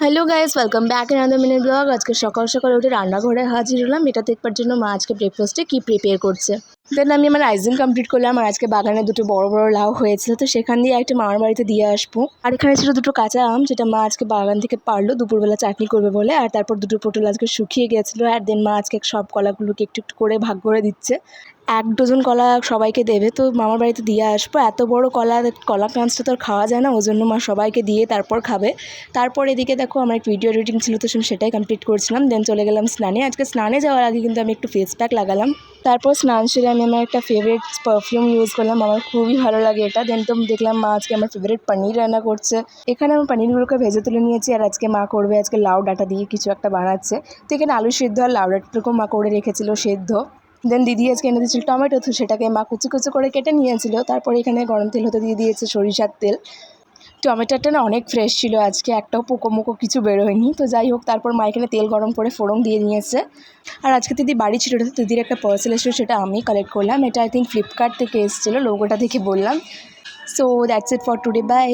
Hello guys, welcome back in another mini blog. আজকে সকাল সকাল উঠে রান্নাঘরে হাজির হলাম এটা দেখবার জন্য মা আজকে ব্রেকফাস্টে কী প্রিপেয়ার করছে। দেন আমি আমার রাইজিং কমপ্লিট করলাম। আর আজকে বাগানে দুটো বড় বড় লাউ হয়েছিল, তো সেখান দিয়ে একটা মামার বাড়িতে দিয়ে আসবো। আর এখানে ছিল দুটো কাঁচা আম, যেটা মা আজকে বাগান থেকে পারলো দুপুরবেলা চাটনি করবে বলে। আর তারপর দুটো পটল আজকে শুকিয়ে গেছিলো। আর দেন মা আজকে সব কলাগুলোকে একটু একটু করে ভাগ করে দিচ্ছে। 1 ডজন কলা সবাইকে দেবে, তো মামার বাড়িতে দিয়ে আসবো। এত বড় কলা কাঁচটা তো আর খাওয়া যায় না, ওই জন্য মা সবাইকে দিয়ে তারপর খাবে। তারপর এদিকে দেখো আমার একটু ভিডিও এডিটিং ছিল, তো সেটাই কমপ্লিট করছিলাম। দেন চলে গেলাম স্নানে। আজকে স্নানে যাওয়ার আগে কিন্তু আমি একটু ফেস প্যাক লাগালাম। তারপর স্নান সেরে আমি আমার একটা ফেভারিট পারফিউম ইউজ করলাম, আমার খুবই ভালো লাগে এটা। দেন তো দেখলাম মা আজকে আমার ফেভারিট পনির রান্না করছে। এখানে আমি পনিরগুলোকে ভেজে তুলে নিয়েছি। আর আজকে মা করবে আজকে লাউ ডাঁটা দিয়ে কিছু একটা বানাচ্ছে। তো এখানে আলু সিদ্ধ আর লাউ ডাঁটাটুকু মা করে রেখেছিল সেদ্ধ। দেন দিদি আজকে এনে দিয়েছিল টমেটো, তো সেটাকে মা কুচি কুচি করে কেটে নিয়েছিল। তারপর এখানে গরম তেল হতে দিয়ে দিয়েছে সরিষার তেল। টমেটোটা না অনেক ফ্রেশ ছিল আজকে, একটাও পোকো মোকো কিছু বেরোয়নি। তো যাই হোক, তারপর মা এখানে তেল গরম করে ফোড়ন দিয়ে নিয়েছে। আর আজকে দিদি বাড়ি ছিল, দিদির একটা পার্সেল এসেছিল, সেটা আমি কালেক্ট করলাম। এটা আই থিঙ্ক ফ্লিপকার্ট থেকে এসেছিলো, লোগোটা দেখে বললাম। So that's it for today, by.